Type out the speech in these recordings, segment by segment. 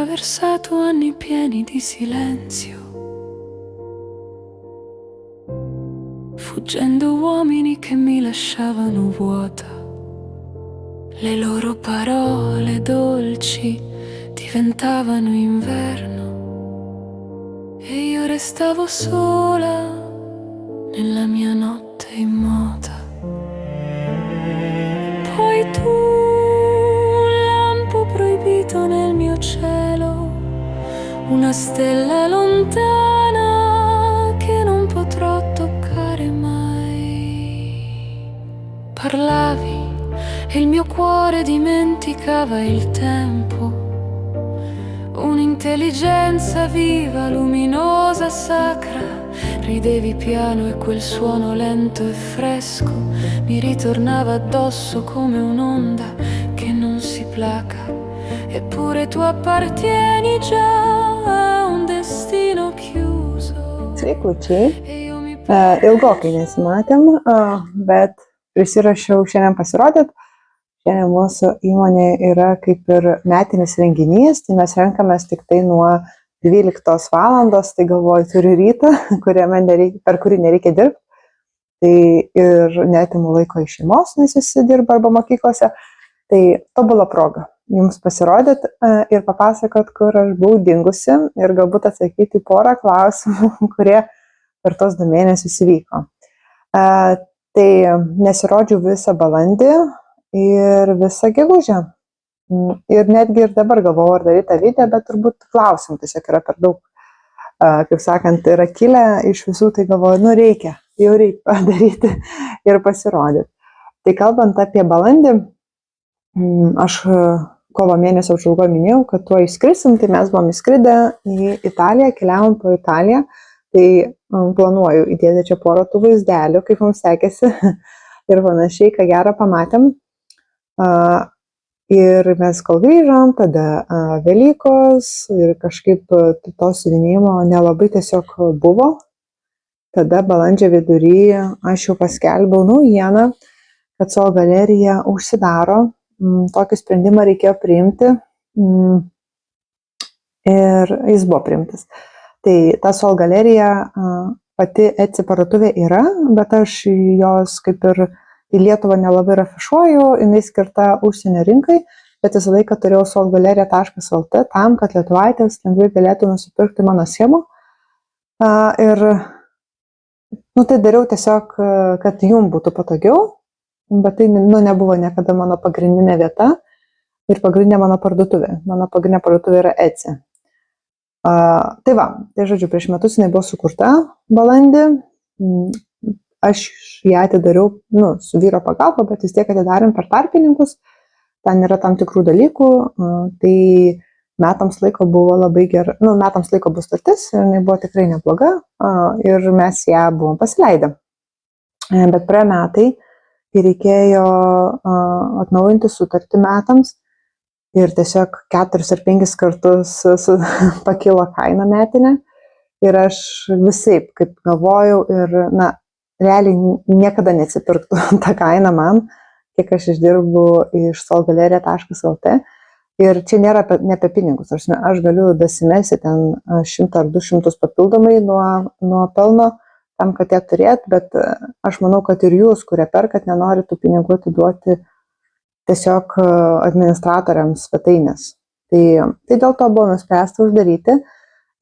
attraversato anni pieni di silenzio, fuggendo uomini che mi lasciavano vuota. Le loro parole dolci diventavano inverno e io restavo sola nella mia notte immota. Poi tu, un lampo proibito nel mio cielo, una stella lontana che non potrò toccare mai. Parlavi e il mio cuore dimenticava il tempo, un'intelligenza viva, luminosa, sacra. Ridevi piano e quel suono lento e fresco mi ritornava addosso come un'onda che non si placa. Eppure tu appartieni già a un destino chiuso. Sveikučiai, ilgokai nesimatėm, bet prisirašiau šiandien pasirodyti. Šiandien mūsų įmonė yra kaip ir metinis renginys, tai mes renkamės tik tai nuo 12 valandos, tai galvoju, turiu rytą, per kurį nereikia dirbti. Tai ir netimu laiko iš šeimos, nes visi dirba arba mokyklose. Tai tobula proga jums pasirodyti ir papasakot, kur aš buvau dingusi ir galbūt atsakyti porą klausimų, kurie per tos 2 mėnesius įvyko. Tai nesirodžiau visą balandį ir visą gegužę. Ir netgi ir dabar galvoju, ar daryti tą video, bet turbūt klausimų tiesiog yra per daug. Kaip sakant, yra kilę iš visų, tai galvoju, reikia padaryti ir pasirodyti. Tai kalbant apie balandį, aš kovo mėnesio apžvalgoje minėjau, kad tuo išskrisim, tai mes buvom įskridę į Italiją, keliavom po Italiją, tai planuoju įdėti čia porą tų vaizdelių, kaip mums sekėsi ir panašiai, ką gerą pamatėm. Ir mes kol grįžom, tada Velykos ir kažkaip to siuvinėjimo nelabai tiesiog buvo. Tada balandžio vidury aš jau paskelbiau naujieną, kad Sol galerija užsidaro. Tokį sprendimą reikėjo priimti ir jis buvo priimtas. Tai ta Sol galerija pati Etsy parduotuvė yra, bet aš jos kaip ir į Lietuvą nelabai afišuoju, jinai skirta užsienio rinkai, bet visą laiką turėjau solgalerija.lt tam, kad lietuvaitės lengvai galėtų nusipirkti mano schemų. Ir tai dariau tiesiog, kad jum būtų patogiau, bet tai nebuvo niekada mano pagrindinė vieta ir pagrindinė mano parduotuvė. Mano pagrindinė parduotuvė yra Etsy. Tai žodžiu, prieš metus jinai buvo sukurta balandį. Aš ją atidariau su vyro pagalba, bet vis tiek atidarėm per tarpininkus. Ten yra tam tikrų dalykų. Tai metams laiko buvo labai gera. Metams laiko bus sutartis, jinai buvo tikrai nebloga ir mes ją buvom pasileidę. Bet praėjo metai ir reikėjo atnaujinti sutartį metams ir tiesiog 4 ar 5 kartus pakilo kaina metinė. Ir aš visaip, kaip galvojau, ir realiai niekada neatsipirktų tą kainą man, kiek aš išdirbu iš solgalerija.lt. Ir čia nėra ne apie pinigus. Aš galiu dasimesti ten 100 ar 200 papildomai nuo pelno, tam, kad ją turėt, bet aš manau, kad ir jūs, kurie perkat, nenori tų pinigų atiduoti tiesiog administratoriams svetainės. Tai dėl to buvo nuspręsta uždaryti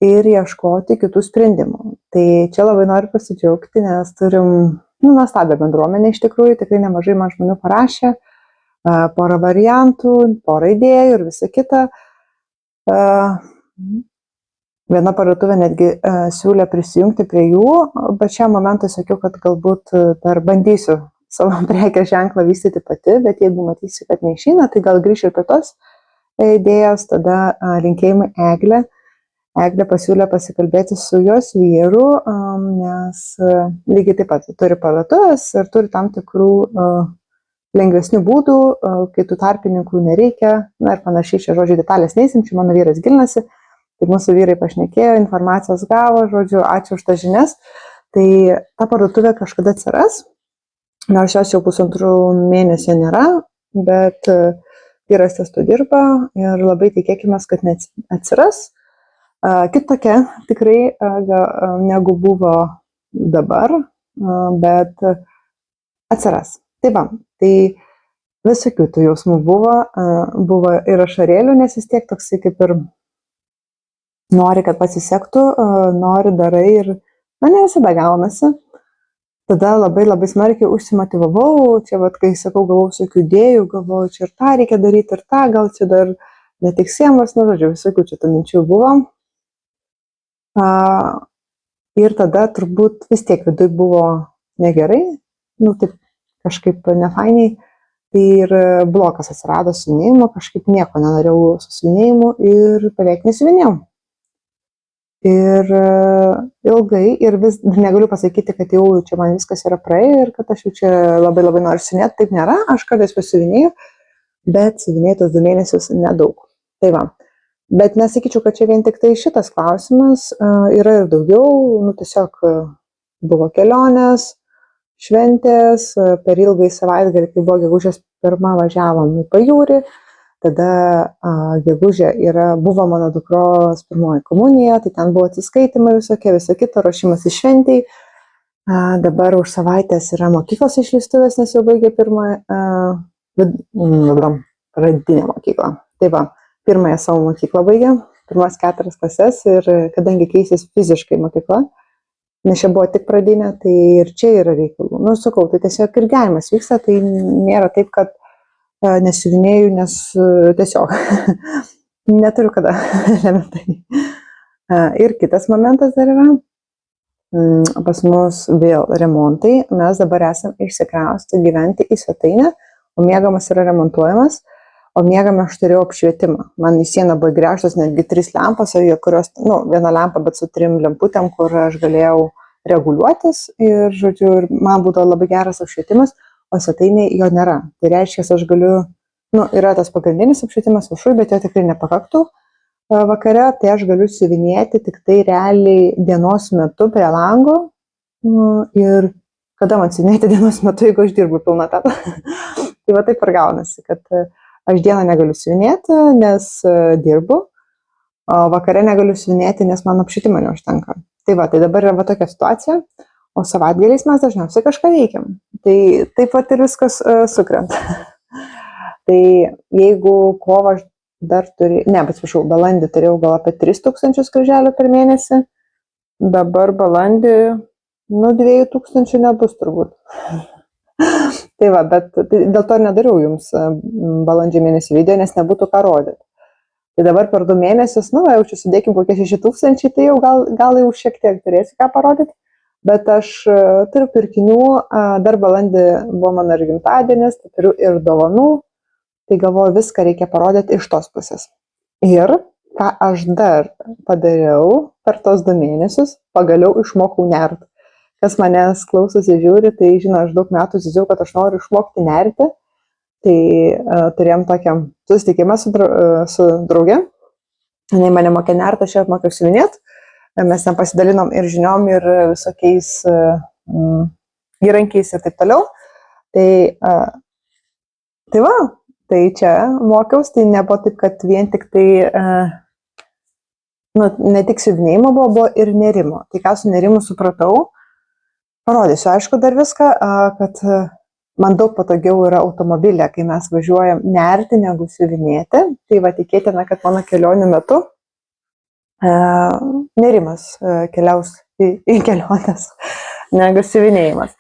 ir ieškoti kitų sprendimų. Tai čia labai noriu pasidžiaugti, nes turim nuostabią bendruomenę iš tikrųjų, tikrai nemažai man žmonių parašė, porą variantų, porą idėjų ir visa kita. Viena parduotuvė netgi siūlė prisijungti prie jų, bet šiam momentui sakiau, kad galbūt dar bandysiu savo prekės ženklą vystyti pati, bet jeigu matysiu, kad neišeina, tai gal grįšiu ir prie tos idėjos. Tada linkėjimai Eglė. Eglė pasiūlė pasikalbėti su jos vyru, nes lygiai taip pat turi parduotuvės ir turi tam tikrų lengvesnių būdų, kai tų tarpininkų nereikia, ir panašiai, čia žodžiu detalės neįsim, čia mano vyras gilinasi, tai mūsų vyrai pašnekėjo, informacijos gavo, žodžiu, ačiū už tas žinias. Tai ta parduotuvė kažkada atsiras, nors jos jau 1,5 mėnesio nėra, bet vyras ties to dirba ir labai tikėkime, kad neatsiras kitokia tikrai negu buvo dabar, bet atsiras. Tai va, tai visokių tų jausmų buvo ir ašarėlių, nes vis tiek toksai kaip ir nori, kad pasisektų, nori, darai ir, ne visada gaunasi. Tada labai labai smarkiai užsimotyvavau, čia, kai sakau, gavau visokių idėjų, galvoju, čia ir tą reikia daryti, ir tą, gal čia dar netiksiemas, žodžiu, visokių čia tų minčių buvo. Ir tada turbūt vis tiek vidui buvo negerai, taip kažkaip nefainiai. Tai ir blokas atsirado siuvinėjimo, kažkaip nieko nenorėjau su siuvinėjimu ir beveik nesiuvinėjau. Ir ilgai, ir vis negaliu pasakyti, kad jau čia man viskas yra praėję ir kad aš jau čia labai labai noriu siuvinėti, taip nėra, aš kartais pasiuvinėjau, bet siuvinėjau tos 2 mėnesius nedaug. Tai va, bet nesakyčiau, kad čia vien tik tai šitas klausimas, yra ir daugiau, tiesiog buvo kelionės, šventės, per ilgai savaitgalį, kai buvo gegužės 1, važiavom į pajūrį, tada gegužė buvo mano dukros pirmoji komunija, tai ten buvo atsiskaitimai visokie, viso kito, ruošimas į šventį. Dabar už savaitės yra mokyklos išleistuvės, nes jau baigė pradinę mokyklą. Tai va, pirmąją savo mokyklą baigė, pirmas 4 klases ir kadangi keisis fiziškai mokykla, nes čia buvo tik pradinė, tai ir čia yra reikalų. Sakau, tai tiesiog ir gyvenimas vyksta, tai nėra taip, kad nesiuvinėjau, nes tiesiog neturiu kada. Ir kitas momentas dar yra, pas mus vėl remontai, mes dabar esam išsikraustę gyventi į svetainę, o miegamas yra remontuojamas, o miegame aš turėjau apšvietimą. Man į sieną buvo įgręžtos netgi 3 lempas, kurios, viena lempa, bet su 3 lemputėm, kur aš galėjau reguliuotis ir, žodžiu, ir man būdavo labai geras apšvietimas, o svetainėje jo nėra. Tai reiškia, aš galiu, yra tas pagrindinis apšvietimas viršuj, bet jo tikrai nepakaktų vakare, tai aš galiu siuvinėti tik tai realiai dienos metu prie lango ir kada man siuvinėti dienos metu, jeigu aš dirbu pilną etatą. Tai va taip ir gaunasi, kad aš dieną negaliu siuvinėti, nes dirbu, o vakare negaliu siuvinėti, nes man apšvietimo neužtenka. Tai va, tai dabar yra tokia situacija. O savaitgaliais mes dažniausiai kažką veikiam. Tai taip pat ir viskas sukrenta. Tai jeigu kovą aš dar balandį turėjau gal apie 3000 kryželių per mėnesį, dabar balandį, 2000 nebus turbūt. Tai va, bet dėl to ir nedariau jums balandžio mėnesį video, nes nebūtų ką rodyti. Tai dabar per 2 mėnesius, jau čia sudėkim kokie 6000, tai jau gal jau šiek tiek turėsiu ką parodyti. Bet aš turiu pirkinių, dar balandį buvo mano ir gimtadienis, tai turiu ir dovanų, tai galvoju, viską reikia parodyti iš tos pusės. Ir ką aš dar padariau per tos 2 mėnesius, pagaliau išmokau nerti. Kas manęs klausosi žiūri, tai žino, aš daug metų zyziau, kad aš noriu išmokti nerti. Tai turėjom tokią susitikimą su drauge, jinai mane mokė nerti, aš ją mokiau siuvinėti. Mes ten pasidalinom ir žiniom, ir visokiais įrankiais ir taip toliau. Tai va, tai čia mokiaus, tai nebuvo taip, kad vien tik tai, ne tik siuvinėjimo buvo ir nerimo. Tai ką su nerimu supratau, parodysiu, aišku, dar viską, kad man daug patogiau yra automobilė, kai mes važiuojam nerti negu siuvinėti. Tai va, tikėtina, kad mano kelionių metu nerimas keliaus į keliones negu siuvinėjimas.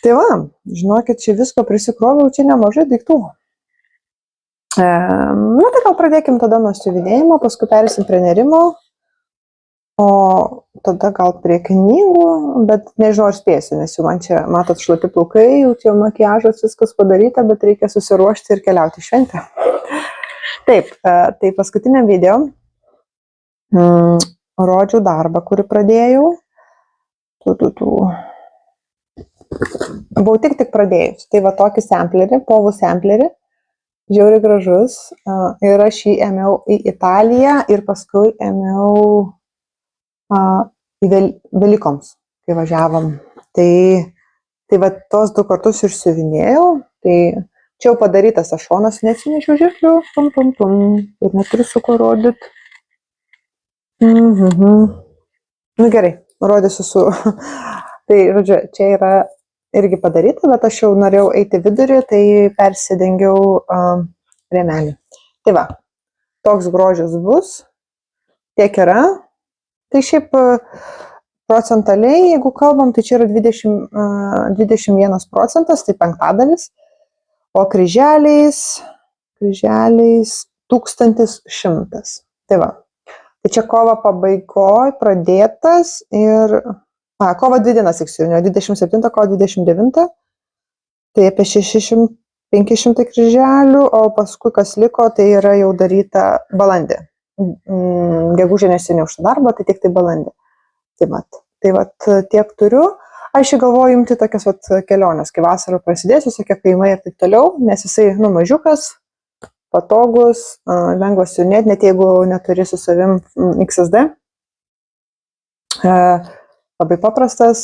Tai va, žinokit, čia visko prisikroviau, čia nemažai daiktų. Tai gal pradėkim tada nuo siuvinėjimo, paskui perėsim prie nerimo, o tada gal prie knygų, bet nežinau, ar spėsiu, nes jau man čia, matot, šlapi plaukai, jau čia makiažas, viskas padaryta, bet reikia susiruošti ir keliauti į šventę. Taip, tai paskutiniam video rodžiau darbą, kurį pradėjau. Buvau tik pradėjus. Tai va tokį samplerį, povų samplerį, žiauriai gražus. Ir aš jį ėmiau į Italiją ir paskui ėmiau į Velikoms, kai važiavom. Tai va tos 2 kartus išsiuvinėjau. Tai Čia jau padarytas tas šonas, neatsinešiau žirklių, ir neturiu su ko rodyti. Nu gerai, rodysiu su. Tai, žodžiu, čia yra irgi padaryta, bet aš jau norėjau eiti vidurį, tai persidengiau rėmelį. Tai va, toks grožis bus, tiek yra. Tai šiaip procentaliai, jeigu kalbam, tai čia yra 21%, tai penktadalis, o kryželiais 1100. Tai va. Tai čia kovo pabaigoje pradėtas ir kovo 2 dienas, 27, kovo 29, tai apie 500 kryželių, o paskui kas liko, tai yra jau daryta balandį. Gegužė neseniai už tą darbą, tai tik tai balandį. Tai vat tiek turiu. Aš galvoju imti tokias keliones, kai vasarą prasidės, visokie kaimai ir taip toliau, nes jisai mažiukas, patogus, lengvas siuvinėti, net jeigu neturi su savim XSD. Labai paprastas,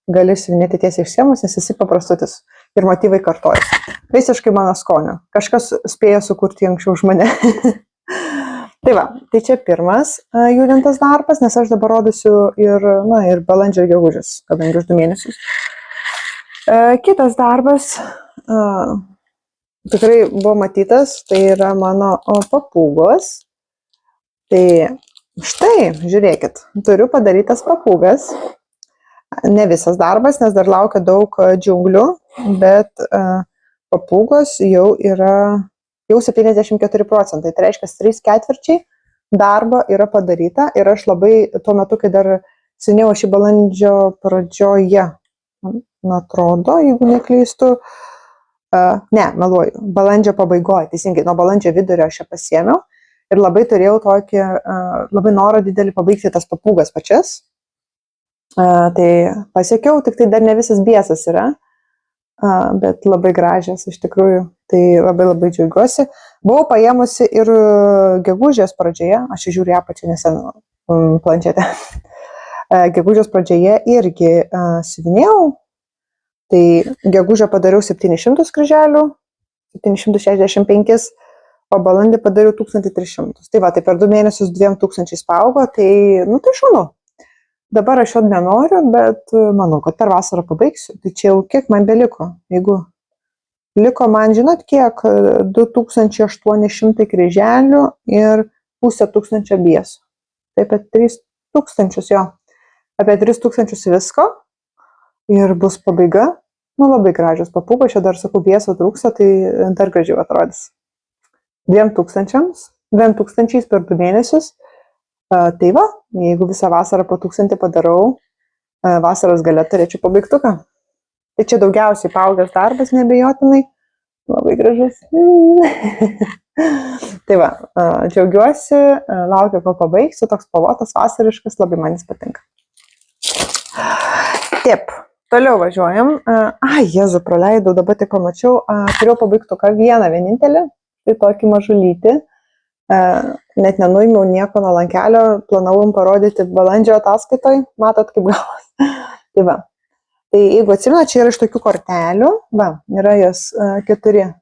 gali siuvinėti tiesiai iš sienos, nes jisai paprastutis ir motyvai kartojasi. Visiškai mano skonio. Kažkas spėjo sukurti anksčiau už mane. Tai va, tai čia pirmas judintas darbas, nes aš dabar rodysiu ir balandžio ir gegužės, kadangi už 2 mėnesius. Kitas darbas tikrai buvo matytas, tai yra mano papūgos. Tai štai, žiūrėkit, turiu padarytas papūgas. Ne visas darbas, nes dar laukia daug džiunglių, bet papūgos jau yra 74%. Tai reiškia, 3/4 darbo yra padaryta ir aš labai tuo metu, kai dar seniau šį balandžio pradžioje, atrodo, jeigu neklystu, ne, meluoju, balandžio pabaigoje, teisingai, nuo balandžio vidurio aš ją pasiėmiau ir labai turėjau tokį, labai norą didelį pabaigti tas papūgas pačias. Tai pasiekiau, tik tai dar ne visas biesas yra, bet labai gražias iš tikrųjų, tai labai džiaugiuosi. Buvau paėmusi ir gegužės pradžioje, aš žiūriu apačią nesen planšetę, gegužės pradžioje irgi siuvinėjau. Tai gegužę padariau 700 kryželių, 765, o balandį padariau 1300. Tai va, tai per 2 mėnesius 2000 paaugo, tai, tai šaunu. Dabar aš jo nenoriu, bet manau, kad per vasarą pabaigsiu. Tai čia jau kiek man beliko. Jeigu liko man, žinot, kiek 2800 kryželių ir 1500 biesų. Tai apie 3000 jo. Apie 3000 visko. Ir bus pabaiga. Labai gražios papūgos, čia dar sakau, bieso trūksta, tai dar gražiau atrodys. 2000 per 2 mėnesius. Tai va, jeigu visą vasarą po 1000 padarau, vasaros gale turėčiau pabaigtuką. Tai čia daugiausiai paaugęs darbas, nebejotinai. Labai gražus. Tai va, džiaugiuosi, laukiu, kol pabaigsiu, toks spalvotas, vasariškas, labai man jis patinka. Taip. Toliau važiuojam. Jezu, praleidau, dabar tik pamačiau. Turėjau pabaigtuką vienintelį, tai tokį mažulytį. Net nenuimiau nieko nuo lankelio, planavau parodyti balandžio ataskaitoj. Matot, kaip galas. Tai va. Tai jeigu atsimenu, čia yra iš tokių kortelių. Va, yra jos 4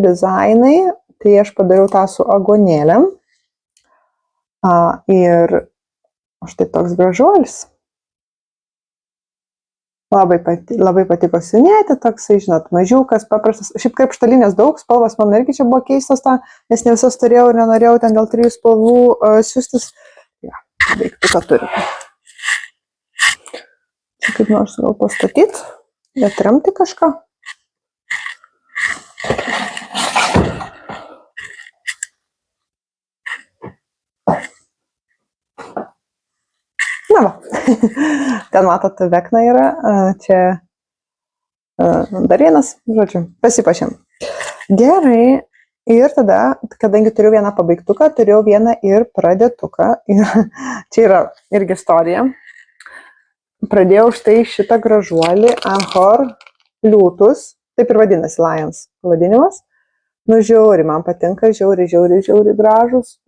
dizainai. Tai aš padariau tą su agonėlėm. Ir štai toks gražuolis. Labai patiko siuvinėti, toksai, žinot, mažiukas, paprastas. Šiaip kaip štalinės daug, spalvas man irgi čia buvo keistas, nes ne visas turėjau ir nenorėjau ten dėl 3 spalvų siūstis. Ja, baigtuką turiu. Čia kaip nors gal pastatyti, atremti kažką. Na va, ten matot, vekna yra, čia dar vienas, žodžiu, pasipašėm. Gerai, ir tada, kadangi turiu vieną pabaigtuką, turiu vieną ir pradėtuką. Ir čia yra irgi istorija. Pradėjau štai šitą gražuolį, Anhor liūtus, taip ir vadinasi Lions pavadinimas. Žiauriai, man patinka, žiauriai gražus.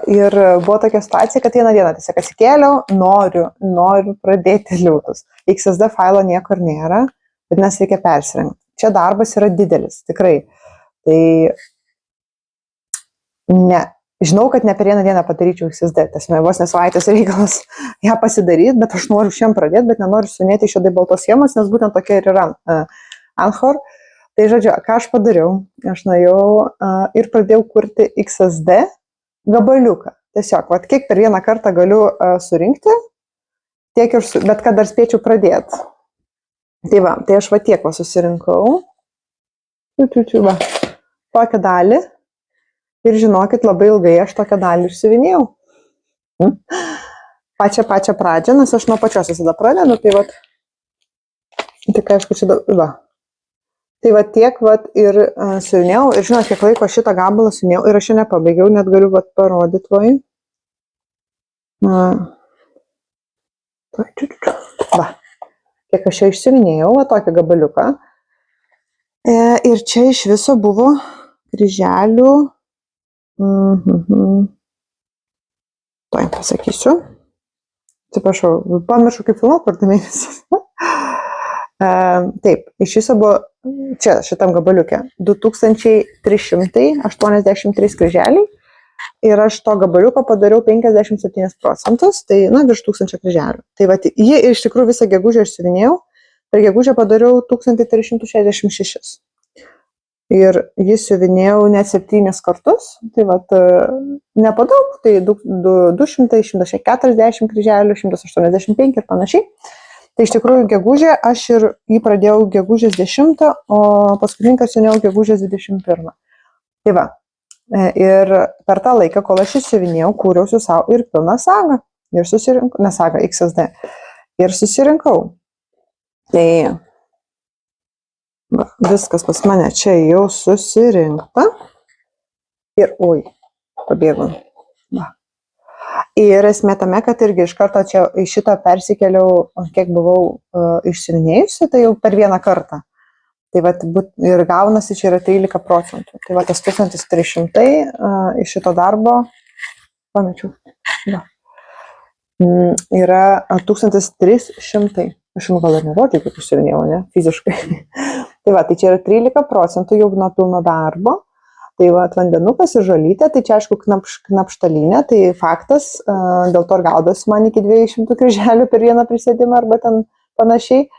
Ir buvo tokia situacija, kad vieną dieną tiesiog atsikėliau, noriu pradėti liūtus. XSD failo niekur nėra, vadinasi, reikia persirengti. Čia darbas yra didelis, tikrai. Tai ne, žinau, kad ne per vieną dieną padaryčiau XSD, tas vos nesavaitės reikalas ją pasidaryti, bet aš noriu šiandien pradėti, bet nenoriu siunėti iš juodai baltos schemos, nes būtent tokia ir yra Anchor. Tai žodžiu, ką aš padariau, aš nuėjau ir pradėjau kurti XSD gabaliuką. Tiesiog, kiek per vieną kartą galiu surinkti, tiek ir, bet kad dar spėčiau pradėti. Tai va, tai aš tiek susirinkau, tokią dalį ir žinokit, labai ilgai aš tokią dalį išsivinėjau. Pačią pradžią, nes aš nuo pačios visada pradedu, tai tik aišku, čia va. Tai tiek ir siuvinėjau ir žinot, kiek laiko šitą gabalą siuvinėjau ir aš čia nepabaigiau, net galiu parodyti Va, kiek aš čia išsiuvinėjau, tokį gabaliuką. Ir čia iš viso buvo kryželių, tuoj pasakysiu, atsiprašau, pamiršau kaip filmuoti per 2 mėnesius. Taip, iš viso buvo čia šitam gabaliuke 2383 kryželiai ir aš to gabaliuko padariau 57%, tai virš 1000 kryželių. Tai jį iš tikrųjų visą gegužę išsivinėjau, per gegužę padariau 1366 ir jį siuvinėjau net 7 kartus, tai nepadaug, tai 200, 140 kryželių, 185 ir panašiai. Tai iš tikrųjų gegužė, aš ir jį pradėjau gegužės 10, o paskutininkas siuvinėjau gegužės 21. Tai va, ir per tą laiką, kol aš įsiuvinėjau, kūriausi savo ir pilną sagą, ir susirinkau, ne sagą, XSD, ir susirinkau. Tai va, viskas pas mane čia jau susirinkta ir, oi, pabėgau. Va. Ir esmė tame, kad irgi iš karto čia į šitą persikėliau, kiek buvau išsiuvinėjusi, tai jau per vieną kartą. Tai ir gaunasi čia yra 13%. Tai tas 1300 iš šito darbo, pamečiau, yra 1300. Aš gal ir nerodžiu, kaip išsiuvinėjau, ne, fiziškai. Tai čia yra 13% jau nuo pilno darbo. Tai vandenukas ir žolytė, tai čia aišku knapštalinė, tai faktas, dėl to ir gaudosi man iki 200 kryželių per vieną prisėdimą arba ten panašiai,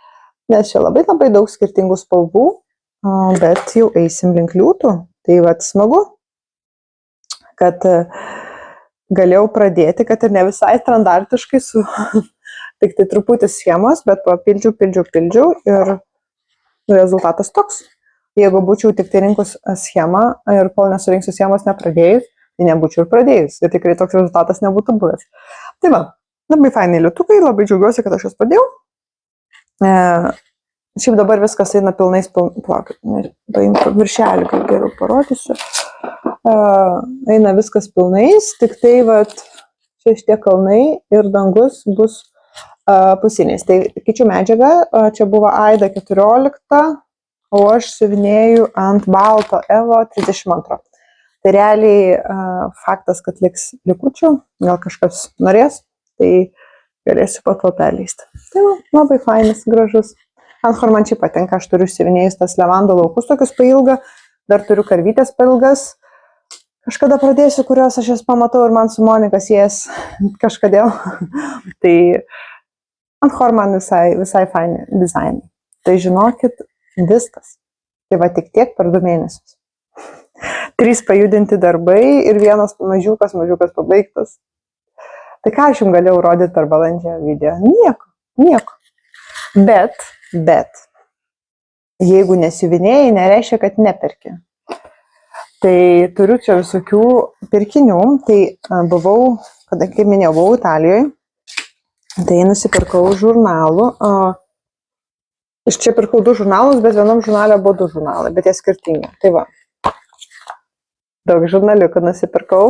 nes čia labai daug skirtingų spalvų, bet jau eisim link liūtų. Tai smagu, kad galėjau pradėti, kad ir ne visai standartiškai su tik tai truputį schemos, bet pildžiau ir rezultatas toks. Jeigu būčiau tik tai rinkus schemą ir kol nesurinksiu schemos nepradėjus, tai nebūčiau ir pradėjus. Ir tikrai toks rezultatas nebūtų buvęs. Tai labai fainai liūtukai, labai džiaugiuosi, kad aš juos padėjau. Šiaip dabar viskas eina pilnais, viršelį, kaip geriau parodysiu. Eina viskas pilnais, tik tai čia šitie kalnai ir dangus bus pusiniais. Tai keičiu medžiagą, čia buvo Aida 14. O aš siuvinėju ant balto Evo 32. Tai realiai faktas, kad liks likučių, gal kažkas norės, tai galėsiu po to perleisti. Tai labai fainas, gražus. Anchor man čia patinka, aš turiu siuvinėjus tas levando laukus tokius pailgą, dar turiu karvytės pailgas. Kažkada pradėsiu, kurios aš jas pamatau ir man su Monika siejas kažkodėl. Tai Anchor man visai faini dizainai. Tai žinokit, viskas. Tai tik tiek per 2 mėnesius. 3 pajudinti darbai ir 1 mažiukas pabaigtas. Tai ką aš jums galėjau rodyti per balandžio video? Nieko. Bet, jeigu nesiuvinėjai, nereiškia, kad neperki. Tai turiu čia visokių pirkinių. Tai buvau, kaip minėjau, buvau Italijoje. Tai nusipirkau žurnalų. Iš čia pirkau 2 žurnalus, bet vienam žurnalė buvo 2 žurnalai, bet jie skirtingi. Tai va, daug žurnaliukų nusipirkau.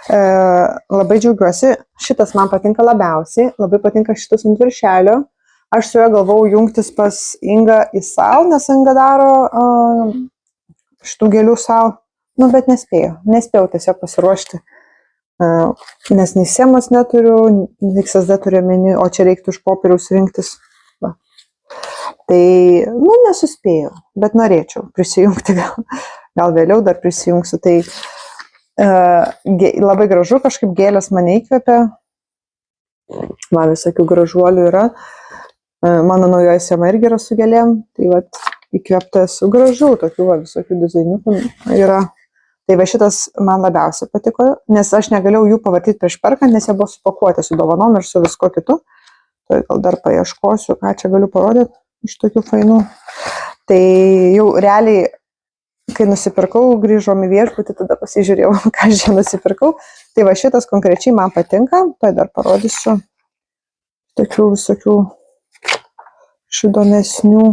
Labai džiaugiuosi, šitas man patinka labiausiai, labai patinka šitas ant viršelio. Aš su juo galvau jungtis pas Ingą į sal, nes Inga daro šitų gėlių sal, bet nespėjau tiesiog pasiruošti, nes nei schemos neturiu, XSD turiu meni, o čia reiktų iš popieriaus rinktis. Tai, nesuspėjau, bet norėčiau prisijungti, gal vėliau dar prisijungsiu. Tai labai gražu, kažkaip gėlės mane įkvėpia. Man visokių gražuolių yra. Mano naujoji sema irgi yra su gėlėm. Tai vat, įkvėpta esu gražu, tokių visokių dizainiukų yra. Tai va šitas man labiausiai patiko, nes aš negalėjau jų pavartyti prieš perkant, nes jie buvo supakuoti su dovanom ir su visko kitu. Tai gal dar paieškosiu, ką čia galiu parodyti iš tokių fainų. Tai jau realiai, kai nusipirkau, grįžom į viešbutį, tada pasižiūrėjau, ką aš čia nusipirkau. Tai va šitas konkrečiai man patinka, tai dar parodysiu tokių visokių įdomesnių.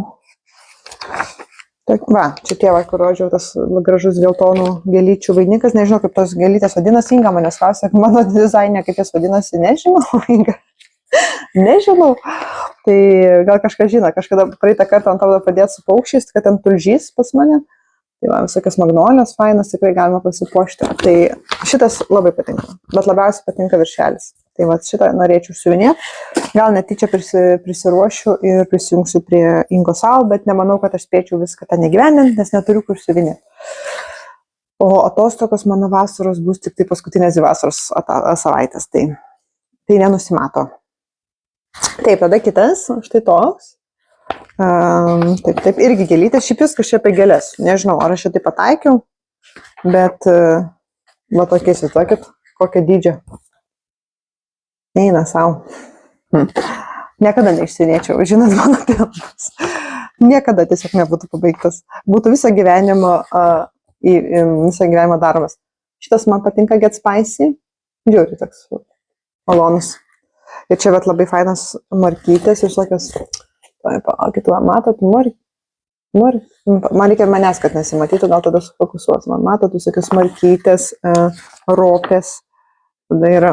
Va, čia tie, kur rodžiau, tas gražus geltonų gėlyčių vainikas, nežinau, kaip tos gėlytės vadinasi, Inga manęs klausė, mano dizainė, kaip jas vadinasi, nežinau, Inga. Nežinau, tai gal kažkas žino, kažkada praeitą kartą ant tada padėti su paukščiais, kad ten tulžys pas mane, tai va, visokias magnolijas fainas, tikrai galima pasipuošti, tai šitas labai patinka, bet labiausiai patinka viršelis, tai va šitą norėčiau siuvinėti, gal netyčia prisiruošiu ir prisijungsiu prie Ingos Sal, bet nemanau, kad aš spėčiau viską ten įgyvendinti, nes neturiu kur siuvinėti. O atostogos mano vasaros bus tik tai paskutinės vasaros savaitės, tai nenusimato. Taip, tada kitas, štai toks. Taip, irgi gėlytės, šiaip viskas čia apie gėlės. Nežinau, ar aš šitai pataikiau, bet va tokiais, įsivaizduokit, kokio dydžio. Eina savo. Niekada neišsinėčiau, žinot, mano pilnas. Niekada tiesiog nebūtų pabaigtas. Būtų visą gyvenimo darbas. Šitas man patinka Get Spicy. Žiūri, toks malonus. Ir čia bet labai fainas markytės, visokios, kitų, matot, man reikia manęs, kad nesimatytų, gal tada sufokusuos, man matot, visokios markytės, ropės, tada yra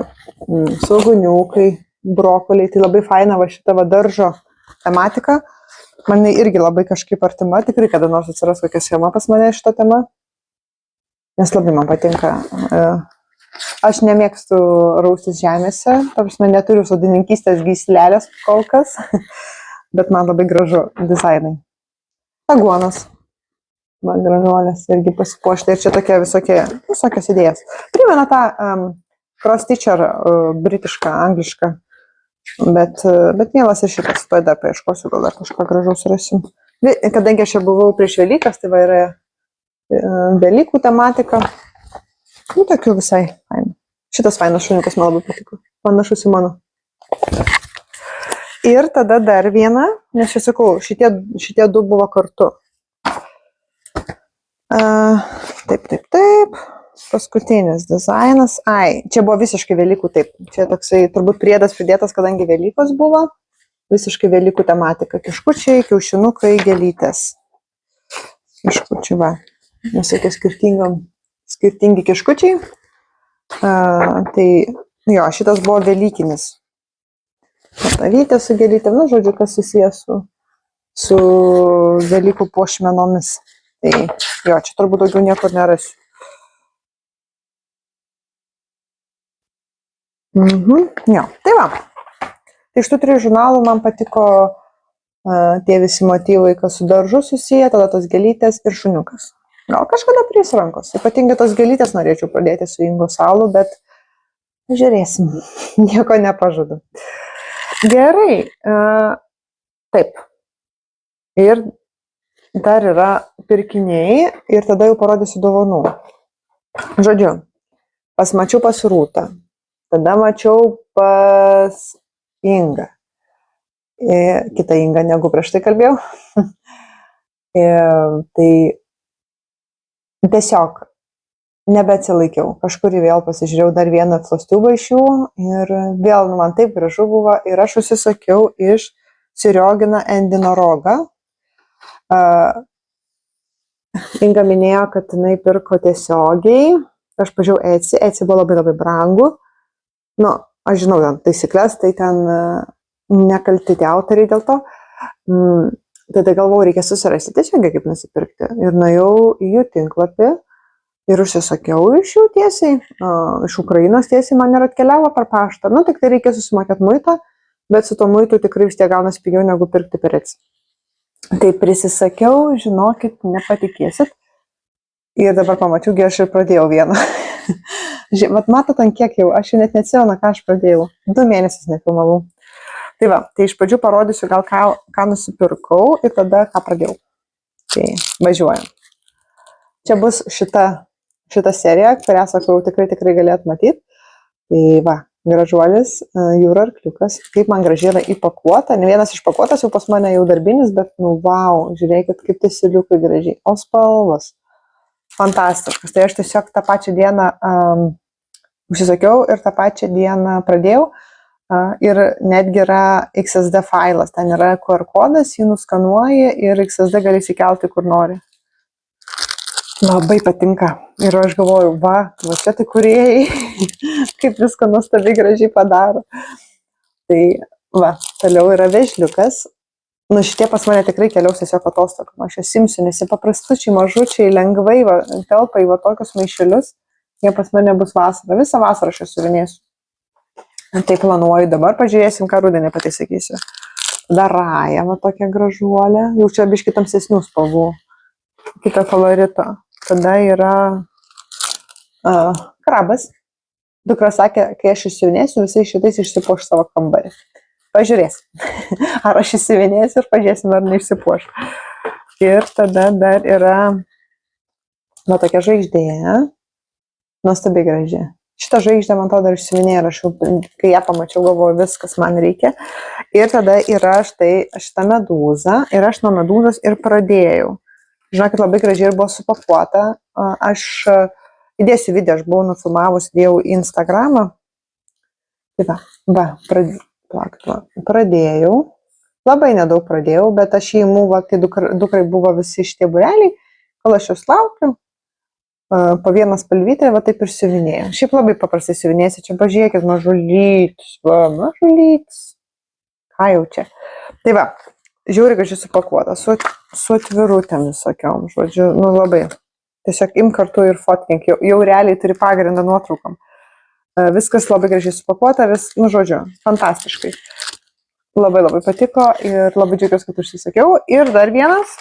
svogūniukai, brokoliai, tai labai faina va šita va daržo tematika, man irgi labai kažkaip artima, tikrai kada nors atsiras kokia schema pas mane šita tema, nes labai man patinka. Aš nemėgstu raustis žemėse, neturiu sodininkystės gyslelės kol kas, bet man labai gražu dizainai. Aguonas, man gražuolės irgi pasipuošti ir čia tokie visokios idėjas. Primena tą cross stitcher britišką, anglišką, bet mielas ir šitas, to dar paieškosiu, gal dar kažką gražaus rasim. Kadangi aš čia buvau prieš Velykas, tai va yra Velykų tematika. Tokių visai fainų. Šitas fainas šuniukas man labai patiko. Panašus į mano. Ir tada dar viena, nes čia sakau, šitie du buvo kartu. Taip. Paskutinis dizainas. Čia buvo visiškai Velykų, taip. Čia toksai turbūt priedas pridėtas, kadangi Velykos buvo. Visiškai Velykų tematika. Kiškučiai, kiaušinukai, gėlytės. Kiškučiai, va. Visokie skirtingi kiškučiai. Tai jo, šitas buvo velykinis. Avytė su gėlytėm, žodžiu, kas susijęs su Velykų puošmenomis. Tai jo, čia turbūt daugiau niekur nerasiu. Jo, tai va. Tai iš tų 3 žurnalų man patiko tie visi motyvai, kas su daržu susiję, tada tos gėlytės ir šuniukas. Gal kažkada prieis rankos. Ypatingai tos gėlytės norėčiau pradėti su Ingos Salu, bet žiūrėsim. Nieko nepažadu. Gerai. Taip. Ir dar yra pirkiniai ir tada jau parodysiu dovanų. Žodžiu, mačiau pas Rūtą. Tada mačiau pas Ingą. Kita Inga, negu prieš tai kalbėjau. Tai tiesiog nebeatsilaikiau. Kažkurį vėl pasižiūrėjau dar vieną flostiubą iš jų ir vėl man taip gražu buvo ir aš užsisakiau iš Siriogina Endinoroga. Inga minėjo, kad jinai pirko tiesiogiai. Aš pažiūrėjau Etsy buvo labai brangu. Aš žinau taisyklės, tai ten nekalti tie autoriai dėl to. Tada galvojau, reikia susirasti tiesiogiai, kaip nusipirkti. Ir nuėjau į jų tinklapį ir užsisakiau iš jų tiesiai, iš Ukrainos tiesiai man ir atkeliavo per paštą. Tik tai reikia susimokėti muitą, bet su to muitu tikrai vis tiek gaunasi pigiau negu pirkti per Etsy. Tai prisisakiau, žinokit, nepatikėsit. Ir dabar pamačiau, aš ir pradėjau vieną. Vat matot, ant kiek jau, aš jau net neatsimenu, ką aš pradėjau. 2 mėnesius nefilmavau. Tai va, tai iš pradžių parodysiu gal ką nusipirkau ir tada ką pradėjau. Tai važiuojam. Čia bus šita serija, kurią, sakau, tikrai galėt matyti. Tai va, gražuolis, jūra arkliukas. Kaip man gražiai yra įpakuota. Ne vienas išpakuotas jau pas mane jau darbinis, bet, nu, wow, žiūrėkit, kaip tai siliukai gražiai. O spalvos. Fantastiškas. Tai aš tiesiog tą pačią dieną užsisakiau ir tą pačią dieną pradėjau. Ir netgi yra XSD failas. Ten yra QR kodas, jį nuskanuoji ir XSD gali įsikelti kur nori. Labai patinka. Ir aš galvoju, va čia tai kūrėjai, kaip viską nuostabiai gražiai padaro. Tai va, toliau yra vežliukas. Nu, šitie pas mane tikrai keliaus tiesiog atostogom. Aš jas imsiu, nes jie paprastučiai, mažučiai, lengvai telpa į tokius maišelius. Jie pas mane bus vasarą. Visą vasarą aš jas siuvinėsiu. Tai planuoju dabar, pažiūrėsim, ką rudenį pati sakysiu. Dar raja, va tokia gražuolė. Jau čia biškį tamsesnių spalvų. Kita kolorito. Tada yra krabas. Dukra sakė, kai aš įsiuvinėsiu, visai šitais išsipuoš savo kambarį. Pažiūrėsim. Ar aš įsiuvinėsiu ir pažiūrėsim, ar neišsipuoš. Ir tada dar yra tokia žvaigždė. Nuostabiai graži. Šitą žvaigždę, man to dar išsiuvinė ir aš jau, kai ją pamačiau, galvoju, viskas man reikia. Ir tada yra šita medūza. Ir aš nuo medūzos ir pradėjau. Žinokit, labai gražiai ir buvo supakuota. Aš įdėsiu video, aš buvau nufilmavus, dėjau į Instagramą. Tai va, pradėjau. Labai nedaug pradėjau, bet aš įimu, kai dukrai buvo visi šitie būreliai, kol aš jūs laukiu, po vieną spalvytę, va taip ir siuvinėjau. Šiaip labai paprastai siuvinėsi, čia pažiūrėkit, mažulytis, mažulytis. Ką jau čia? Tai va. Žiūri, kad šis supakuota, su atvirutėm visokiom, žodžiu, nu labai. Tiesiog im kartu ir fotkink, jau realiai turi pagrindą nuotraukom. Viskas labai gražiai supakuota, nu žodžiu, fantastiškai. Labai patiko ir labai džiaugiuosi, kad užsisakiau. Ir dar vienas,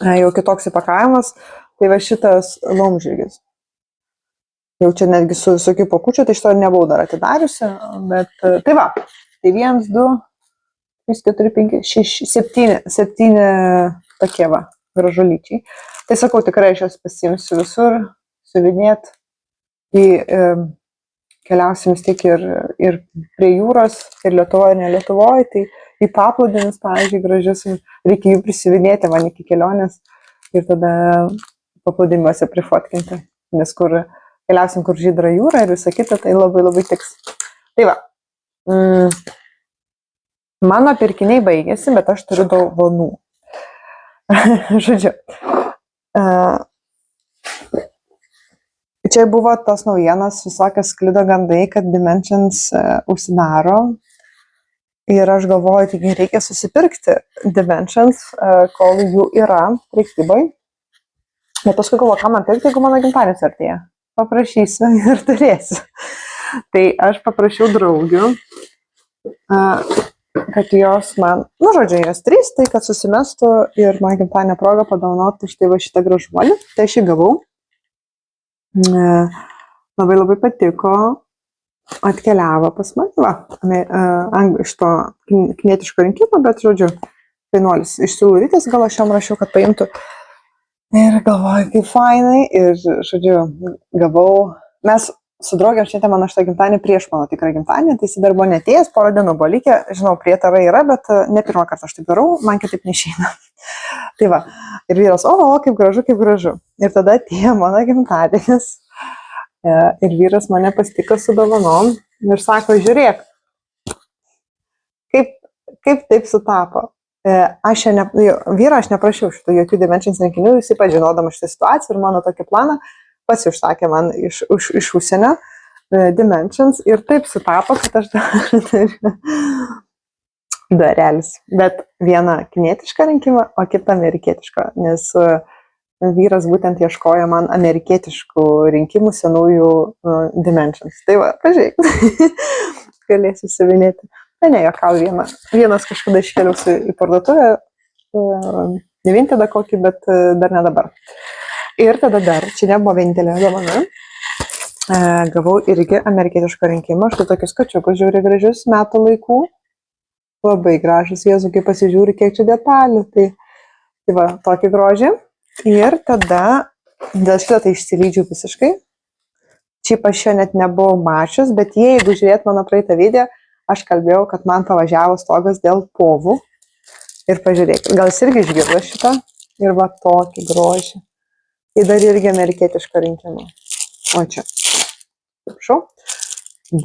jau kitoks įpakavimas, tai va šitas laumžirgis. Jau čia netgi su visokių pakučių, tai šito nebuvau dar atidariusi, bet tai va, tai 1, 2, 4, 5, 6, 7 tokie va, gražulyčiai. Tai sakau, tikrai aš jas pasiimsiu visur, siuvinėt, keliausim vis tiek ir prie jūros, ir Lietuvoje, ir ne Lietuvoje, tai į paplūdimius, pavyzdžiui, gražius, reikia jų prisiuvinėti man iki kelionės ir tada paplūdimiuose prifotkinti, nes keliausim, kur žydra jūra ir visa kita, tai labai tiks. Tai va. Mano pirkiniai baigėsi, bet aš turiu dovanų. Žodžiu. Čia buvo tos naujienos, visokios sklido gandai, kad Dimensions užsidaro. Ir aš galvoju, taigi reikia susipirkti Dimensions, kol jų yra prekybai. Bet paskui galvoju, ką man pirkti, jeigu mano gimtadienis artėja. Paprašysiu ir turėsiu. Tai aš paprašiau draugių, kad jos man, nu žodžiu, jos 3, tai kad susimestų ir man gimtadienio progą padovanoti štai va šitą gražuolį. Tai aš jį gavau. Labai patiko. Atkeliavo pas mane, va, iš to kinietiško rinkimo, bet žodžiu, kainuolis iš siūlytis, gal aš jam rašiau, kad paimtų. Ir galvoju, kaip fainai. Ir žodžiu, gavau. Mes su draugė šitą mano šitą gimtadienį prieš mano tikrą gimtadienį, tai jis dar buvo netėjęs, porą dienų buvo likę, žinau, prietarai yra, bet ne pirmą kartą aš taip darau, man kitaip neišeina. Tai va, ir vyras, kaip gražu. Ir tada atėjo mano gimtadienis ir vyras mane pasitiko su dovanom ir sako, žiūrėk, kaip taip sutapo. Vyrą aš neprašiau šitų jokių Dimensions rinkinių, jis pažinodama šitą situaciją ir mano tokį planą, pats užsakė man iš užsienio Dimensions ir taip sutapo, kad aš darelis. Bet vieną kinietišką rinkimą, o kitą amerikietišką, nes vyras būtent ieškojo man amerikietiškų rinkimų senųjų Dimensions. Tai va, pažiūrėk, galėsiu siuvinėti. Ne, jokau, vienas kažkada iškeliausi į parduotuvę, ne vien tada kokį, bet dar ne dabar. Ir tada dar, čia nebuvo vienintelė dovana, gavau irgi amerikietišką rinkimą, štai tokius kačiukus žiūri gražius metų laikų, labai gražus, Jėzu, kai pasižiūri, kiek čia detalių, tai va, tokį grožį. Ir tada, dėl šito tai išsilydžiu visiškai, šiaip aš jo net nebuvau mačius, bet jeigu žiūrėt mano praeitą video, aš kalbėjau, kad man pavažiavo stogas dėl povų. Ir pažiūrėk, gal jis irgi išgirdo šitą. Ir va tokį grožį. Tai dar irgi amerikietišką rinkimą. O čia. Prašau.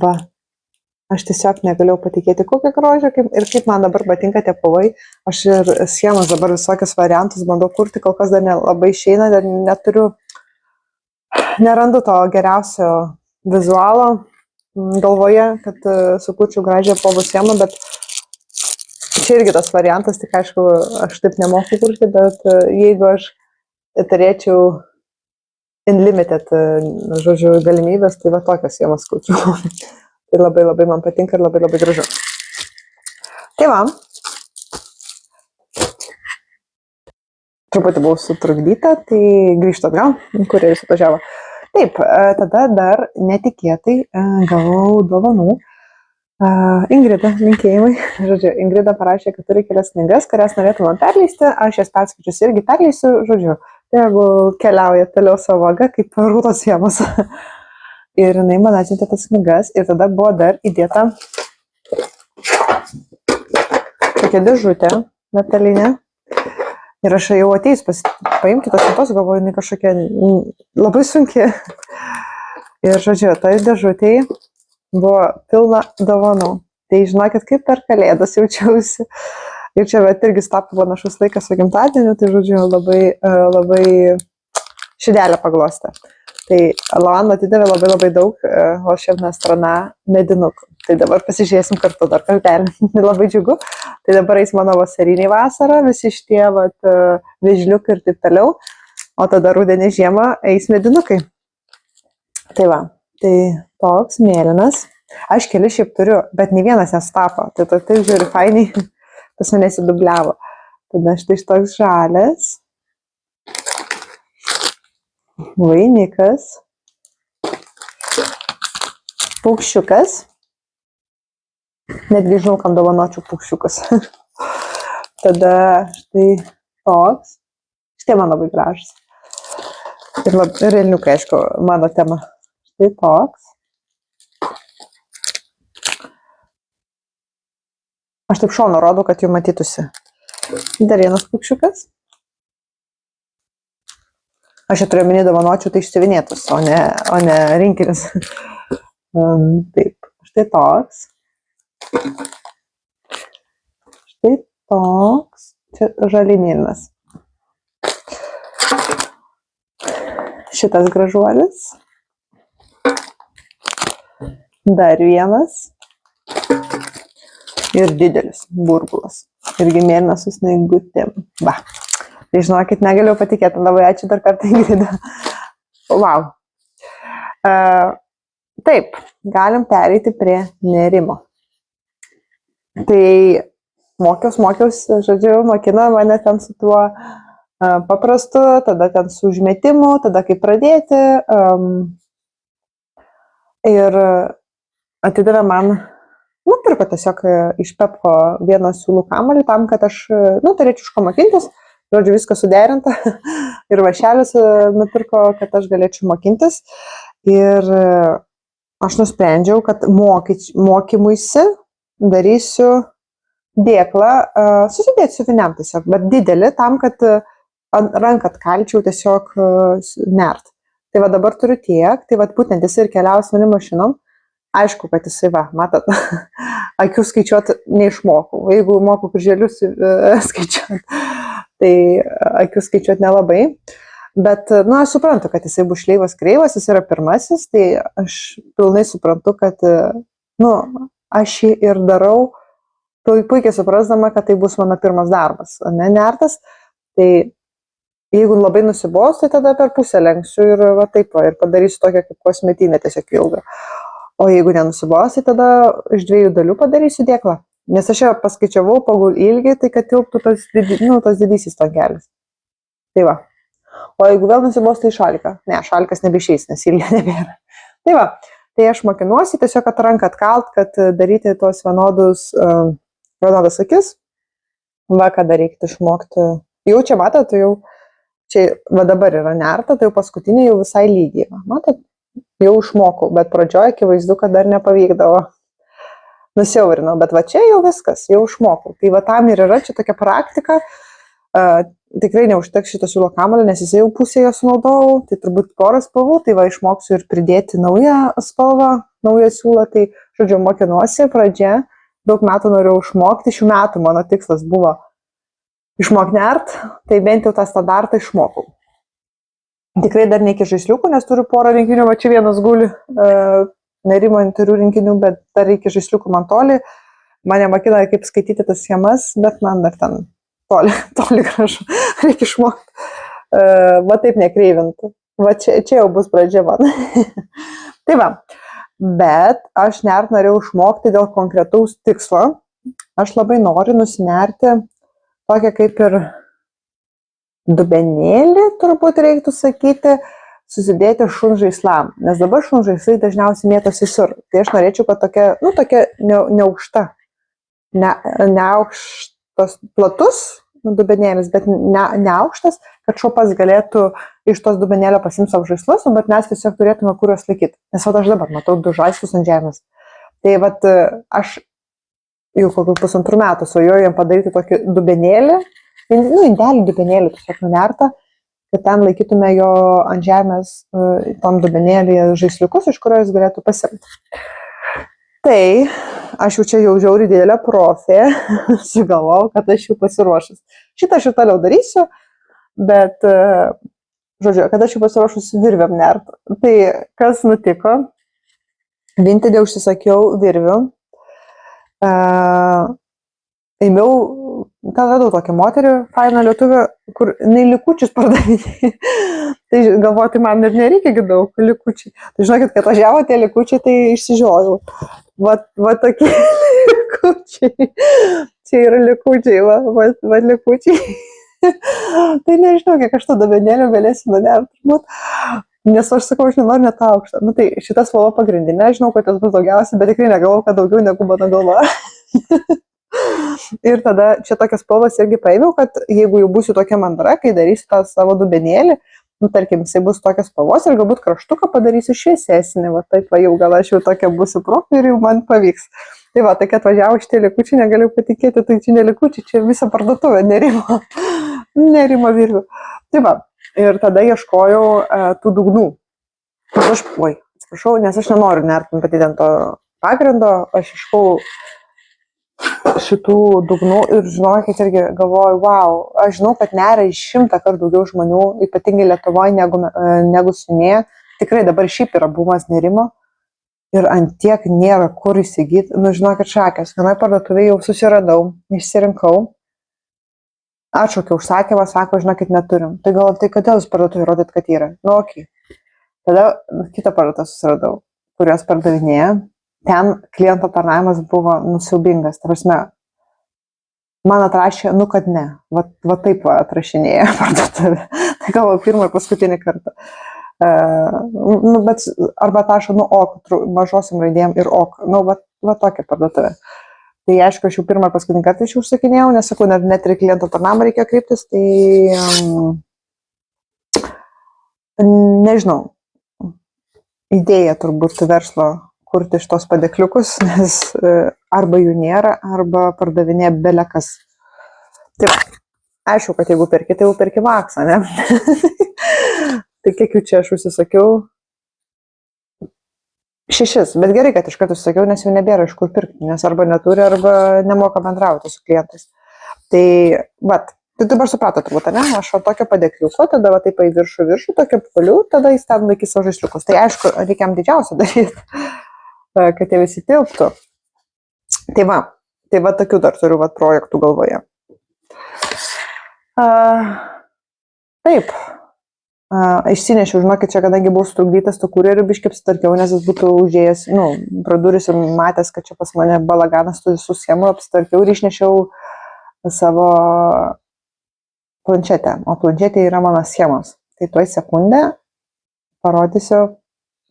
Va. Aš tiesiog negalėjau patikėti, kokią grožį ir kaip man dabar patinka tie povai. Aš ir schemas dabar visokius variantus bandau kurti, kol kas dar nelabai išeina, dar neturiu, nerandu to geriausio vizualo galvoje, kad sukurčiau gražią povų schemą, bet čia irgi tas variantas, tik aišku, aš taip nemoku kurti, bet jeigu aš turėčiau unlimited, žodžiu, galimybės, tai va tokias schemas kurčiau. Tai labai labai man patinka ir labai labai gražu. Tai va. Truputį buvau sutrukdyta, tai grįžtu atgal, kurieris atvažiavo. Taip, tada dar netikėtai gavau dovanų. Ingrida, linkėjimai. Žodžiu, Ingrida parašė, kad turi kelias knygas, kurias norėtų man perleisti. Aš jas perskaičius irgi perleisiu, žodžiu. Tai jeigu keliauja toliau savo vaga, kaip rūtos schemos. Ir jinai man atsiuntė tas knygas ir tada buvo dar įdėta tokia dėžutė metalinė. Ir aš jau ateis paimti tos siuntos, galvoju, jinai kažkokia labai sunki. Ir žodžiu, tai dėžutėje buvo pilna dovanų. Tai žinokit, kaip per kalėdas jaučiausi. Ir čia irgi tapo panašus laikas su gimtadieniu, tai žodžiu, labai širdelę paglostė. Tai lavanda atidavė labai daug, o šiandien strana medinukų. Tai dabar pasižiūrėsim kartu dar kartelį. Labai džiugu. Tai dabar eis mano vasariniai vasarą, visi šitie vėžliukai ir taip toliau. O tada rudenį žiemą eis medinukai. Tai va, tai toks mėlynas. Aš keli šiaip turiu, bet nei vienas nesutapo. Tai taip žiūri fainiai, pas mane nesidubliavo. Tada štai toks žalias. Vainikas. Paukščiukas. Netgi žinau, kam dovanočiau paukščiukus. Tada štai toks. Šitie man labai gražus. Ir elniukai, aišku, mano tema. Štai toks. Aš taip šaunu rodau, kad jau matytųsi. Dar vienas paukščiukas. Aš čia turiu minį dovanočiau, tai išsivinėtus, o ne rinkinis. Taip, štai toks. Štai toks. Čia žalinėlinas. Šitas gražuolis. Dar vienas. Ir didelis burbulas. Irgi mėlynas su snaigutėm. Va. Tai žinokit, negaliu patikėti. Labai ačiū dar kartą, Ingrida. Wow. Taip, galim pereiti prie nerimo. Tai mokiausi, žodžiu, mokina mane ten su tuo paprastu, tada ten su užmetimu, tada kaip pradėti. Ir atidavė man, pirko tiesiog iš Pepko vieną siūlų kamuolį tam, kad aš, turėčiau iš ko mokintis. Žodžiu, viskas suderinta. Ir vašelis nupirko, kad aš galėčiau mokintis. Ir aš nusprendžiau, kad mokymuisi darysiu dėklą, susidėsiu viniam tiesiog, bet didelį, tam, kad ranką atkalčiau tiesiog nert. Tai va dabar turiu tiek, tai va būtent jis ir keliauja su manim mašinom. Aišku, kad jisai matot, akių skaičiuoti neišmokau. Jeigu moku kryželius skaičiuoti, tai akių skaičiuoti nelabai. Bet, aš suprantu, kad jisai bus šleivas kreivas, jis yra pirmasis, tai aš pilnai suprantu, kad, aš jį ir darau, puikiai suprasdama, kad tai bus mano pirmas darbas, nertas. Tai jeigu labai nusibos, tai tada per pusę lenksiu ir ir padarysiu tokią kaip kosmetinę tiesiog ilgą. O jeigu nenusibos, tai tada iš 2 dalių padarysiu dėklą. Nes aš jau paskaičiavau pagal ilgį, tai kad tilptų tas didysis langelis. Tai va. O jeigu vėl nusibos, tai šalika. Ne, šalikas nebeišeis, nes ilgio nebėra. Tai va, tai aš mokinuosi tiesiog, kad ranką atkalt, kad daryti tuos vienodas akis. Va, kada reiktų išmokti. Jau čia matot, jau čia va dabar yra nerta, tai jau paskutinė jau visai lygiai. Matot, jau išmokau, bet pradžioje akivaizdu, kad dar nepavykdavo. Nusiaurinau, bet va čia jau viskas, jau išmokau. Tai va tam ir yra čia tokia praktika. Tikrai neužteks šito siūlo kamuolio, nes jis jau pusėje sunaudojau, tai turbūt porą spalvų, tai va išmoksiu ir pridėti naują spalvą, naują siūlą, tai žodžiu, mokinuosi pradžia, daug metų norėjau išmokti, šių metų mano tikslas buvo išmokti nert, tai bent jau tą standartą išmokau. Tikrai dar ne iki žaisliukų, nes turiu porą rinkinių, va čia vienas guli, nerimo turiu rinkinių, bet dar iki žaisliukų man toli, mane mokina kaip skaityti tas schemas, bet man dar ten toli gražu, reikia išmokti. Va taip nekreivinti. Va čia jau bus pradžia man. Tai va, bet aš nert norėjau išmokti dėl konkretaus tikslo. Aš labai noriu nusinerti tokią kaip ir dubenėlį, turbūt reiktų sakyti, susidėti šunžaislam. Nes dabar šunžaislai dažniausiai mėtosi visur. Tai aš norėčiau, kad tokia neaukšta, neaukštas platus dubenėlis, bet neaukštas, kad šuo pats galėtų iš tos dubenėlio pasimti savo žaislus, bet mes tiesiog turėtume kur juos laikyti. Nes aš dabar matau 2 žaislus ant žemės. Tai vat aš jau kokių 1,5 metų svajoju jam padaryti tokį dubenėlį, indelį dubenėlį, tiesiog nunertą, kad ten laikytume jo ant žemės tom dubenėlį žaisliukus, iš kurio jis galėtų pasimti. Tai aš jau čia žiauriai didelę profę sugalvojau, kad aš jau pasiruošus. Šitą aš ir toliau darysiu, bet, žodžiu, kad aš jau pasiruošus virviam nert. Tai kas nutiko? Vintage užsisakiau virvių. Ėmiau, ten radau tokią moterį, fainą lietuvę, kur likučius pardavinė. Tai galvoju, tai man ir nereikia daug likučiai. Tai žinokit, kad važiavo tie likučiai, tai išsižiojau. Va tokie likučiai. Čia yra likučiai, va likučiai. Tai nežinau, kiek aš to dubenėlio galėsiu nunerti. Nes aš sakau, aš nenoriu net aukštą. Tai šita spalva pagrindinė, žinau, kad jos bus daugiausiai, bet tikrai negalvoju, kad daugiau negu mano galva. Ir tada čia tokias spalvas irgi paėmiau, kad jeigu jau būsiu tokia mandra, kai darysiu tą savo dubenėlį, tarkim, jisai bus tokios spalvos ir galbūt kraštuką padarysiu šviesesnį, va taip va jau gal aš jau tokia būsiu profė ir jau man pavyks. Tai va, tai kad važiavo šitie likučiai, negaliu patikėti, tai čia nelikučiai, čia visą parduotuvę nerimo virvių. Tai va, ir tada ieškojau tų dugnų. Atsiprašau, nes aš nenoriu nerti pati ant to pagrindo, aš ieškau šitų dugnų ir žinokit irgi galvoju, wow, aš žinau, kad neria 100 kartų daugiau žmonių, ypatingai Lietuvoje negu Sinėje. Tikrai dabar šiaip yra bumas nerimo ir ant tiek nėra kur įsigyti. Žinokit, šakės, vienoj parduotuvėje jau susiradau, išsirinkau, atšaukiau užsakymą, sako, žinokit, neturim. Tai gal, tai kodėl jūs parduotuvėje rodyt, kad yra? Okay. Tada kitą parduotuvę susiradau, kurios pardavinėja. Ten kliento aptarnavimas buvo nusiaubingas. Ta prasme, man atrašė, kad ne. Va taip va atrašinėja parduotuvė. Tai galvoju, pirmą ir paskutinį kartą. Bet arba atrašo, ok, mažosiam raidėjom ir ok. Va tokia parduotuvė. Tai aišku, aš jau pirmą ir paskutinį kartą iš užsakinėjau, nes sakau, net ir kliento aptarnavimą reikia kreiptis, tai nežinau. Idėja turbūt verslo kurti iš tos padėkliukus, nes arba jų nėra, arba pardavinė belekas. Taip, aišku, kad jeigu perki, tai jau perki maksą, ne? Tai kiek jų čia aš užsisakiau? 6, bet gerai, kad iš karto užsisakiau, nes jau nebėra iš kur pirkti, nes arba neturi, arba nemoka bendrauti su klientais. Tai, tai dabar suprato turbūt, ne? Aš tokio padėkliuko, tada va taip į viršų, tokio polių, tada jis ten laikys savo žaisliukus. Tai aišku, reikia jam didžiausią daryti, kad jie visi tilptų. Tai va tokių dar turiu projektų galvoje. Taip, Išsinešiau, žinokit, čia kadangi buvau sutrukdytas to kurjerių, biškai apsitarkiau, nes jis būtų užėjęs, pro duris ir matęs, kad čia pas mane balaganas tų visų schemų, apsitarkiau ir išnešiau savo planšetę, o planšetė yra mano schemos. Tai tuoj sekundę parodysiu,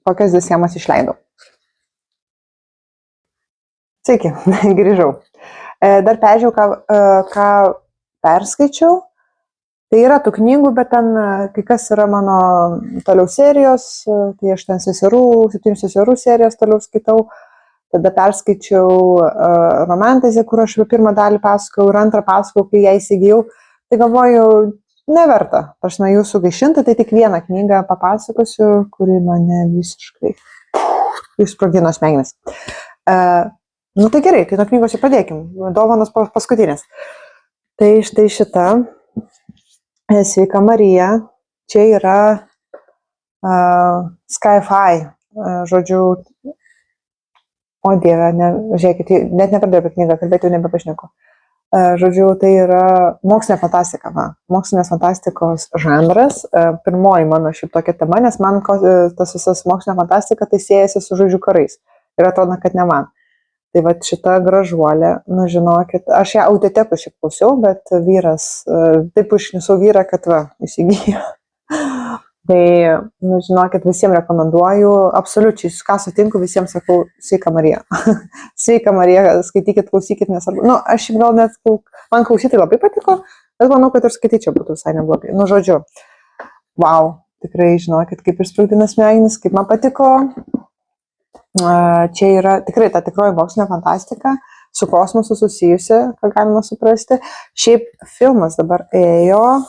kokias dvi schemas išleidau. Sveiki, grįžau. Dar peržiūrėjau, ką perskaičiau. Tai yra tų knygų, bet ten kai kas yra mano toliau serijos, tai aš ten 7 seserų serijos toliau skaitau. Tada perskaičiau romantezę, kur aš pirmą dalį pasakau ir antrą pasakau, kai ją įsigijau. Tai galvoju, neverta. Aš nuo jūsų gaišinti, tai tik vieną knygą papasakosiu, kuri mane visiškai išsprogdino smegenis. Tai gerai, tai nuo knygos jau pradėkim. Dovanos paskutinės. Tai štai šita. Sveika Marija. Čia yra Sky-Fi. Žodžiu, o Dieve, žiūrėkit, net nekalbėjau apie knygą, kalbėti jau nebepašneku. Žodžiu, tai yra mokslinė fantastika. Mokslinės fantastikos žanras. Pirmoji mano šiaip tokia tema, nes man tas visas mokslinė fantastika tai siejasi su žodžių karais. Ir atrodo, kad ne man. Tai va šita gražuolė, žinokit, aš ją audiotekų šiaip klausiau, bet vyras, taip užknisau vyrą, kad įsigijo. Tai, žinokit, visiems rekomenduoju, absoliučiai, ką sutinku, visiems sakau, sveika Marija. Sveika Marija, skaitykit, klausykit, nesvarbu. Aš gal net, man klausyti labai patiko, bet manau, kad ir skaityčiau būtų visai neblogai. Žodžiu, wow, tikrai, žinokit, kaip ir sprogdinas smegenis, kaip man patiko. Čia yra tikrai ta tikroji mokslinė fantastika, su kosmosu susijusi, ką galima suprasti. Šiaip filmas dabar ėjo,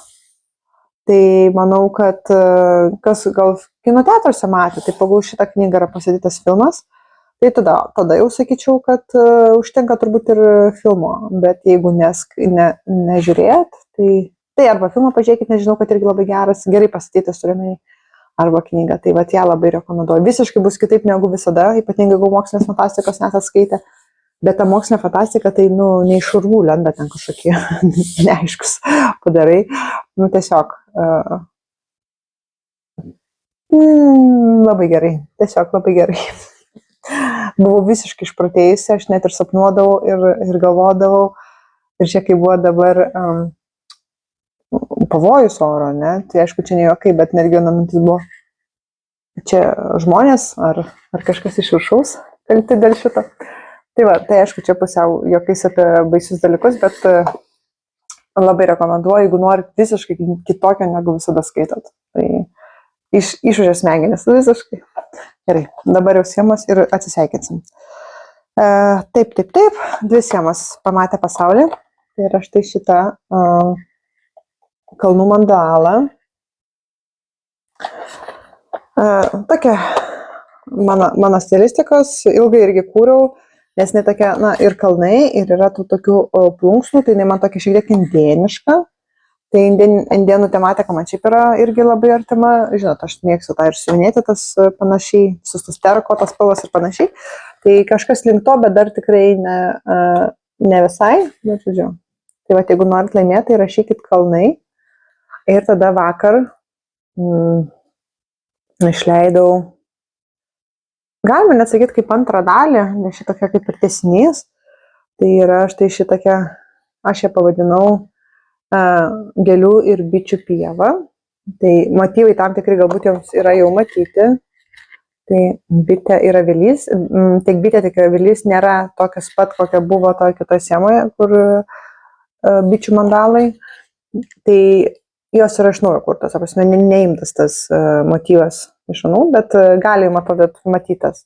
tai manau, kad kas gal kino teatruose matė, tai pagal šitą knygą yra pastatytas filmas, tai tada jau sakyčiau, kad užtenka turbūt ir filmo, bet jeigu nežiūrėt, tai arba filmą pažiūrėkit, nežinau, kad irgi labai geras, gerai pastatytas turime arba knygą, tai ją labai rekomenduoju. Visiškai bus kitaip negu visada, ypatingai jeigu mokslinės fantastikos nesat skaitę, bet ta mokslinė fantastika, tai ne iš urvų lenda ten kažkokie neaiškus padarai. Tiesiog labai gerai, tiesiog labai gerai. Buvau visiškai išprotėjusi, aš net ir sapnuodavau ir galvodavau, ir čia kai buvo dabar pavojus oro, ne? Tai aišku, čia ne jokai, bet netgi viena mintis buvo. Čia žmonės ar kažkas iš viršaus kalti dėl šito. Tai aišku, čia pusiau jokais apie baisius dalykus, bet labai rekomenduoju, jeigu norit visiškai kitokio, negu visada skaitot. Tai išužės smegenis visiškai. Gerai, dabar jau schemos ir atsisveikinsim. Taip, dvi schemas pamatė pasaulį. Tai yra štai šita kalnų mandala. Tokia mano stilistikos, ilgai irgi kūriau, nes tokia, ir kalnai, ir yra tų tokių plunksnų, tai man tokia šiek tiek indėniška. Tai indėnų tematika man šiaip yra irgi labai artima, žinot, aš mėgstu tą ir siuvinėti, tas panašiai, sustus terako, tas spalvas ir panašiai. Tai kažkas link to, bet dar tikrai ne visai, bet žodžiu. Tai jeigu norit laimėti, tai rašykit kalnai. Ir tada vakar išleidau, galima net sakyti, kaip antrą dalį, nes šitokia kaip ir tęsinys. Tai yra štai šitokia, aš ją pavadinau gėlių ir bičių pieva. Tai motyvai tam tikri galbūt jums yra jau matyti. Tai bitė ir avilys, tiek bitė, tiek avilys nėra tokios pat, kokia buvo toje kitoje schemoje, kur bičių mandalai. Tai jos yra iš naujo kurtas, neimtas tas motyvas iš anų, bet galima matytas.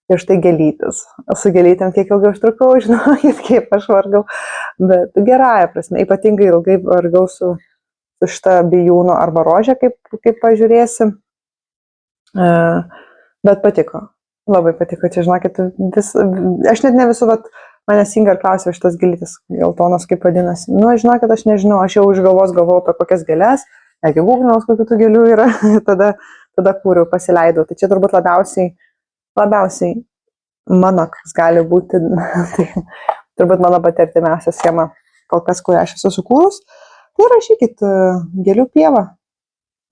Ir štai gėlytis. Su gėlytėm kiek ilgai užtrukau, žinokit, kaip aš vargau. Bet gerąja prasme, ypatingai ilgai vargau su šita bijūno arba rožė, kaip pažiūrėsi. Bet patiko. Labai patiko. Čia, žinokit, aš net ne visų, mane Singer klausė šitas gėlytis, geltonas kaip vadinasi. Žinokit, aš nežinau, aš jau iš galvos galvojau apie kokias gėlės, negi gūgnaus, kokių tų gėlių yra, tada kūriau, pasileidau. Tai čia turbūt labiausiai mano, kas gali būti, tai turbūt mano pati artimiausia schema, kol kas, kurią aš esu sukūrus. Tai rašykit gėlių pievą.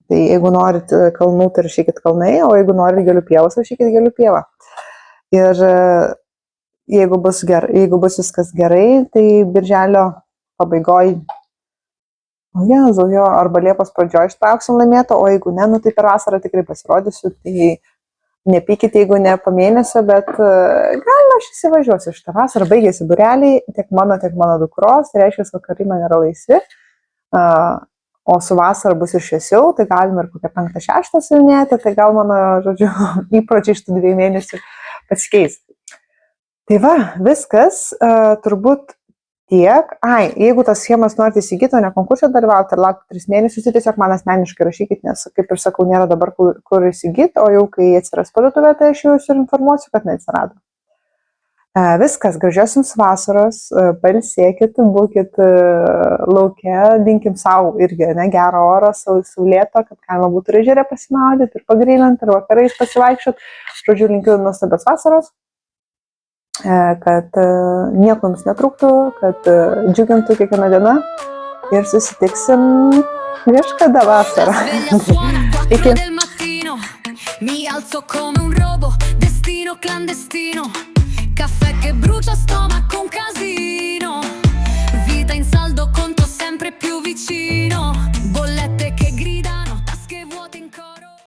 Tai jeigu norit kalnų, tai rašykit kalnai, o jeigu norit gėlių pievos, rašykit gėlių pievą. Ir jeigu bus viskas gerai, tai birželio pabaigoj, arba Liepos pradžioj ištrauksim laimėtą, o jeigu ne, tai per vasarą tikrai pasirodysiu, tai nepykit, jeigu ne po mėnesio, bet gal aš įsivažiuosiu šitą vasarą, baigėsi būreliai, tiek mano dukros, tai reiškia, kad vakarai man yra laisvi, o su vasara bus ir šviesiau, tai galim ir kokią 5-6 siuvinėti, tai gal mano, žodžiu, įpročiai iš tų 2 mėnesių pasikeis. Tai va, viskas, turbūt tiek. Jeigu tas schemas norite įsigyti, o ne konkursą dalyvauti ir laukti 3 mėnesius, tai tiesiog man asmeniškai rašykit, nes, kaip ir sakau, nėra dabar kur įsigyti, o jau kai atsiras parduotuvė, tai aš jūs ir informuosiu, kad neatsirado. Viskas, gražios jums vasaros, pailsėkit, būkit lauke, dinkim savo irgi, gerą orą, saulėto, kad galima būtų ežere pasimaudyti ir pagrylinti, ir vakarais pasivaikščiot. Žodžiu, linkiu nuostabios vasaros, kad nieko jums netrūktų, kad džiugintų kiekvieną dieną ir susitiksim kažkada vasarą. Iki. Mi alzo come un robo, destino clandestino, caffè che brucia stomaco, un casino.